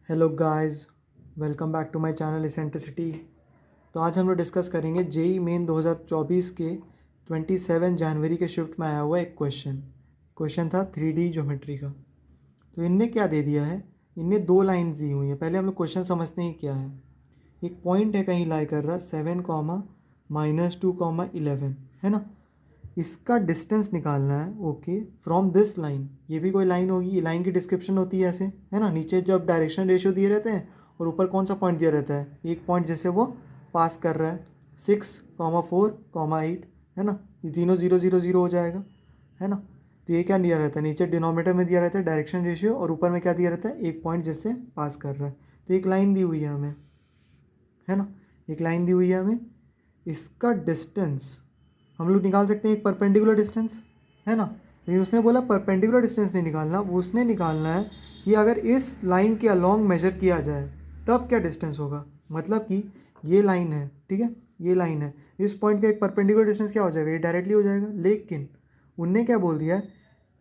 Hello guys, welcome back to my channel eccentricity. तो आज हम लोग डिस्कस करेंगे जेई मेन 2024 के 27 जनवरी के शिफ्ट में आया हुआ एक क्वेश्चन था 3D ज्योमेट्री का। तो इनने क्या दे दिया है, इनने दो लाइंस दी हुई हैं। पहले हम लोग क्वेश्चन समझते हैं क्या है। एक पॉइंट है कहीं लाई कर रहा 7, -2, 11 है ना। इसका डिस्टेंस निकालना है। ओके, फ्रॉम दिस लाइन, ये भी कोई लाइन होगी, ये लाइन की डिस्क्रिप्शन होती है ऐसे, है ना। नीचे जब डायरेक्शन रेशियो दिए रहते हैं और ऊपर कौन सा पॉइंट दिया रहता है, एक पॉइंट जिससे वो पास कर रहा है 6, 4, 8 है ना। ये तीनों 0, 0, 0 हो जाएगा, है ना। तो ये क्या दिया रहता है, नीचे डिनोमिनेटर में दिया रहता है डायरेक्शन रेशियो और ऊपर में क्या दिया रहता है, एक पॉइंट जिससे पास कर रहा है। तो एक लाइन दी हुई है हमें, है ना, एक लाइन दी हुई है हमें। इसका डिस्टेंस हम लोग निकाल सकते हैं, एक परपेंडिकुलर डिस्टेंस, है ना। लेकिन उसने बोला परपेंडिकुलर डिस्टेंस नहीं निकालना, वो उसने निकालना है कि अगर इस लाइन के अलोंग मेजर किया जाए तब क्या डिस्टेंस होगा। मतलब कि ये लाइन है, ठीक है, ये लाइन है, इस पॉइंट का एक परपेंडिकुलर डिस्टेंस क्या हो जाएगा, ये डायरेक्टली हो जाएगा। लेकिन उनने क्या बोल दिया है,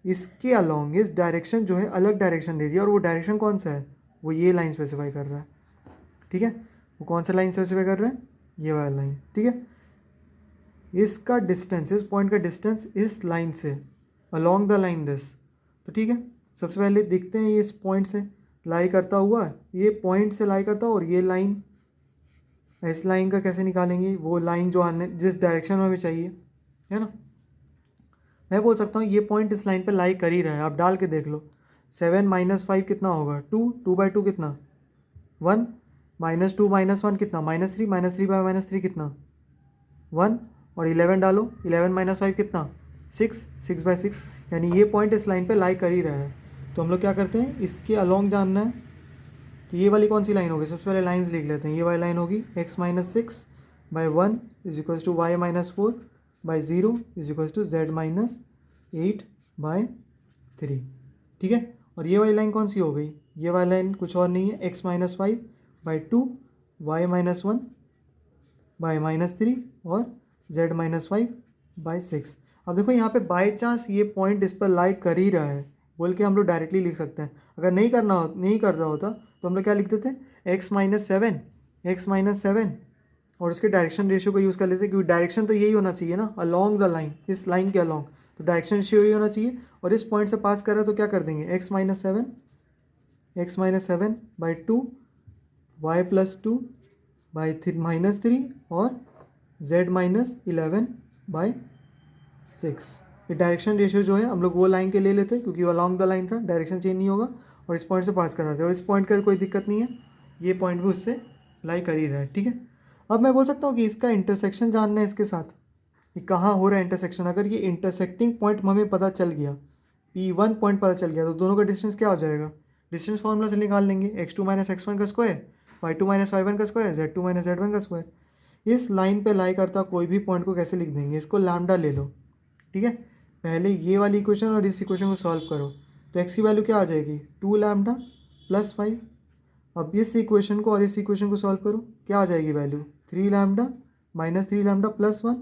इसके अलोंग इस डायरेक्शन जो है अलग डायरेक्शन दे दिया, और वो डायरेक्शन कौन सा है, वो ये लाइन स्पेसिफाई कर रहा है, ठीक है। वो कौन सा लाइन स्पेसिफाई कर रहा है, ये वाला लाइन, ठीक है। इसका डिस्टेंस, इस पॉइंट का डिस्टेंस इस लाइन से अलोंग द लाइन दिस। तो ठीक है, सबसे पहले देखते हैं ये इस पॉइंट से लाई करता हुआ, ये पॉइंट से लाई करता और ये लाइन, इस लाइन का कैसे निकालेंगे, वो लाइन जो आने जिस डायरेक्शन में हमें चाहिए, है ना। मैं बोल सकता हूँ ये पॉइंट इस लाइन पे लाई कर ही रहा है, आप डाल के देख लो। 7 -5 कितना होगा, 2, 2/2 कितना, 1, -2 -1 कितना, -3, -3/3 कितना, 1, और 11 डालो, 11 -5 कितना, 6, 6/6। यानी ये पॉइंट इस लाइन पे लाई कर ही रहा है। तो हम लोग क्या करते हैं, इसके अलोंग जानना है। तो ये वाली कौन सी लाइन होगी, सबसे पहले लाइंस लिख लेते हैं। ये वाली लाइन होगी x-6/1 = y-4/0 = z-8/3, ठीक है। और ये वाली लाइन कौन सी हो गई, ये वाली लाइन कुछ और नहीं है, x-5/2 y-1/3 और z-5/6। अब देखो यहाँ पे बाय चांस ये पॉइंट इस पर लाई कर ही रहा है बोल के हम लोग डायरेक्टली लिख सकते हैं। अगर नहीं कर रहा होता तो हम लोग क्या लिख देते, x-7 और उसके डायरेक्शन रेशियो को यूज़ कर लेते, क्योंकि डायरेक्शन तो यही होना चाहिए ना, अलोंग द लाइन, इस लाइन के अलोंग। तो डायरेक्शन रेशियो यही होना चाहिए, और इस पॉइंट से पास कर रहा है तो क्या कर देंगे, x-7/2 y+2/3 और z-11/6। ये डायरेक्शन रेशियो जो है हम लोग वो लाइन के ले लेते हैं, क्योंकि वो अलॉन्ग द लाइन था, डायरेक्शन चेंज नहीं होगा, और इस पॉइंट से पास करा रहे हैं, और इस पॉइंट का कोई दिक्कत नहीं है, ये पॉइंट भी उससे लाई कर ही रहा है, ठीक है। अब मैं बोल सकता हूँ कि इसका इंटरसेक्शन जानना है इसके साथ, कि कहाँ हो रहा है इंटरसेक्शन। अगर ये इंटरसेक्टिंग पॉइंट हमें पता चल गया, P1 पॉइंट पता चल गया, तो दोनों का डिस्टेंस क्या हो जाएगा, डिस्टेंस फॉर्मूला से निकाल लेंगे, x2 - x1 का स्क्वायर, y2 - y1 का स्क्वायर, z2 - z1 का स्क्वायर। इस लाइन पे लाई करता कोई भी पॉइंट को कैसे लिख देंगे, इसको लैम्डा ले लो, ठीक है। पहले ये वाली इक्वेशन और इस इक्वेशन को सॉल्व करो, तो x की वैल्यू क्या आ जाएगी, 2λ + 5। अब इस इक्वेशन को और इस इक्वेशन को सॉल्व करो, क्या आ जाएगी वैल्यू, 3λ - 3λ + 1।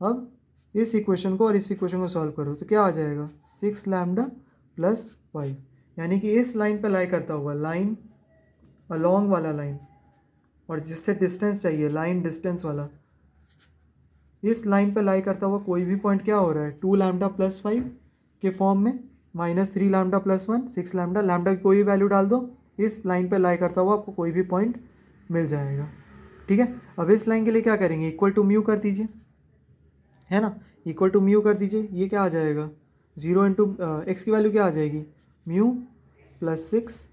अब इस इक्वेशन को और इस इक्वेशन को सॉल्व करो तो क्या आ जाएगा, 6λ + 5। यानी कि इस लाइन पे लाई करता हुआ, लाइन अलोंग वाला लाइन, और जिससे डिस्टेंस चाहिए लाइन डिस्टेंस वाला, इस लाइन पे लाई करता हुआ कोई भी पॉइंट क्या हो रहा है, 2λ + 5 के फॉर्म में, -3λ + 1, 6λ, लैम्डा की कोई भी वैल्यू डाल दो, इस लाइन पे लाई करता हुआ आपको कोई भी पॉइंट मिल जाएगा, ठीक है। अब इस लाइन के लिए क्या करेंगे, इक्वल टू म्यू कर दीजिए, है ना, इक्वल टू म्यू कर दीजिए। ये क्या आ जाएगा, 0 × x की वैल्यू क्या आ जाएगी, म्यू + 6,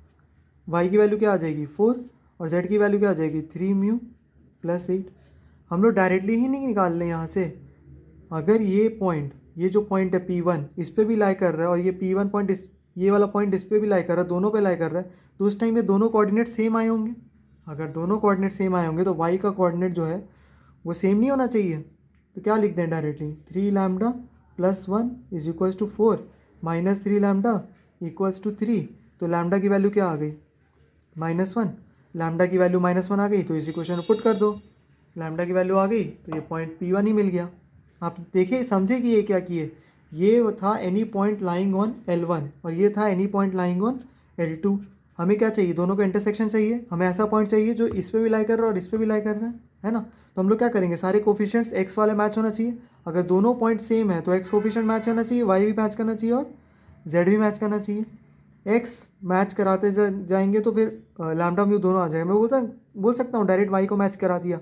y की वैल्यू क्या आ जाएगी 4, और z की वैल्यू क्या आ जाएगी 3μ + 8। हम लोग डायरेक्टली ही नहीं निकाल रहे यहाँ से। अगर ये पॉइंट, ये जो पॉइंट है P1 इस पर भी लाई कर रहा है, और ये P1 पॉइंट ये वाला पॉइंट इस पर भी लाई कर रहा है, दोनों पे लाई कर रहा है, तो उस टाइम ये दोनों कोऑर्डिनेट सेम आए होंगे। अगर दोनों कोऑर्डिनेट सेम आए होंगे तो y का कोऑर्डिनेट जो है वो सेम नहीं होना चाहिए। तो क्या लिख दें डायरेक्टली, 3λ + 1 = 4, -3λ = 3। तो लैम्डा की वैल्यू क्या आ गई, -1। लैम्डा की वैल्यू -1 आ गई तो इस इक्वेशन में पुट कर दो, लैम्डा की वैल्यू आ गई तो ये पॉइंट P1 ही मिल गया। आप देखिए समझे कि ये क्या किए, ये था any point lying on L1 और ये था any point lying on L2। हमें क्या चाहिए, दोनों का इंटरसेक्शन चाहिए, हमें ऐसा पॉइंट चाहिए जो इस पे भी लाई कर रहा है और इस पे भी लाई कर रहा है ना। तो हम लोग क्या करेंगे, सारे कोफिशिएंट्स एक्स वाले मैच होना चाहिए। अगर दोनों पॉइंट सेम है तो एक्स कोफिशिएंट मैच करना चाहिए, वाई भी मैच करना चाहिए और जेड भी मैच करना चाहिए। एक्स मैच कराते जाएंगे तो फिर लैम्डा म्यू दोनों आ जाएगा। मैं बोल सकता हूँ डायरेक्ट वाई को मैच करा दिया,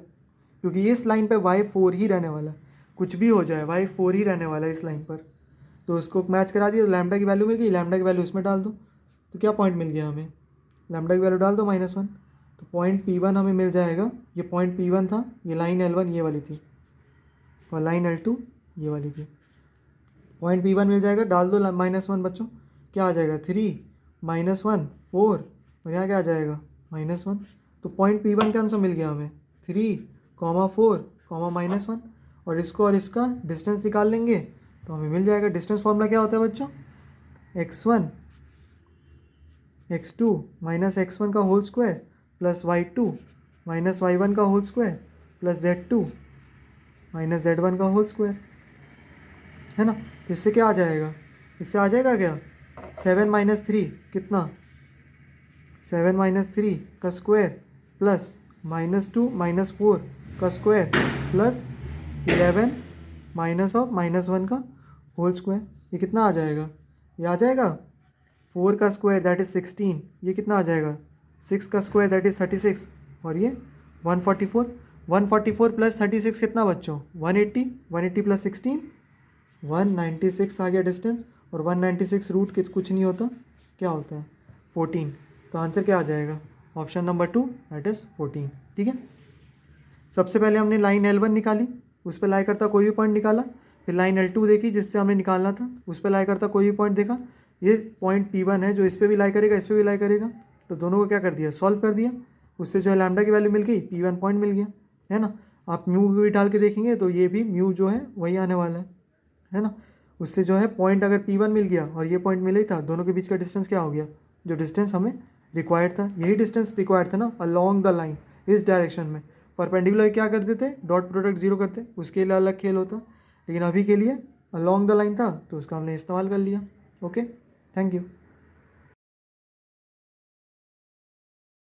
क्योंकि इस लाइन पे वाई 4 ही रहने वाला है, कुछ भी हो जाए वाई 4 ही रहने वाला है इस लाइन पर। तो उसको मैच करा दिया तो लैम्डा की वैल्यू मिल गई, लैम्डा की वैल्यू उसमें डाल दो तो क्या पॉइंट मिल गया हमें, लैम्डा की वैल्यू डाल दो -1। तो पॉइंट P1 हमें मिल जाएगा, ये पॉइंट P1 था, ये लाइन L1 ये वाली थी और लाइन L2 ये वाली थी। पॉइंट P1 मिल जाएगा, डाल दो -1 बच्चों, क्या आ जाएगा 3 -1 4 और यहाँ क्या आ जाएगा -1। तो पॉइंट P1 का आंसर मिल गया हमें 3, 4, -1 और इसका डिस्टेंस निकाल लेंगे तो हमें मिल जाएगा। डिस्टेंस फॉर्मूला क्या होता है बच्चों, x1 x2 माइनस x1 का whole square plus y2 minus y1 का whole square plus z2 minus z1 का होल स्क्वायर, है ना। इससे क्या आ जाएगा, इससे आ जाएगा क्या 7 - 3 कितना 7 - 3 का स्क्वायर प्लस -2 - 4 का स्क्वायर प्लस 11 -1 का होल स्क्वायर, ये कितना आ जाएगा, ये आ जाएगा 4 का स्क्वायर दैट इज़ 16, ये कितना आ जाएगा 6 का स्क्वायर दैट इज़ 36 और ये 144 प्लस 36 कितना बच्चों 180 प्लस 16 196 आ गया डिस्टेंस। और 196 रूट कुछ नहीं होता, क्या होता है 14। तो आंसर क्या आ जाएगा, ऑप्शन नंबर 2 दैट इज़ 14। ठीक है, सबसे पहले हमने लाइन L1 निकाली, उस पर लाई करता कोई भी पॉइंट निकाला, फिर लाइन L2 देखी जिससे हमें निकालना था, उस पर लाई करता कोई भी पॉइंट देखा, ये पॉइंट P1 है जो इस पर भी लाई करेगा, इस पर भी लाई करेगा, तो दोनों को क्या कर दिया सॉल्व कर दिया, उससे जो है लैम्डा की वैल्यू मिल गई, P1 पॉइंट मिल गया, है ना। आप म्यू भी डाल के देखेंगे तो ये भी म्यू जो है वही आने वाला है ना। उससे जो है पॉइंट अगर P1 मिल गया और ये पॉइंट मिला ही था, दोनों के बीच का डिस्टेंस क्या हो गया, जो डिस्टेंस हमें रिक्वायर्ड था, यही डिस्टेंस रिक्वायर्ड था ना अलॉन्ग द लाइन इस डायरेक्शन में। परपेंडिकुलर क्या कर देते, डॉट प्रोडक्ट जीरो करते, उसके लिए अलग खेल होता, लेकिन अभी के लिए अलॉन्ग द लाइन था तो उसका हमने इस्तेमाल कर लिया। Okay, thank you.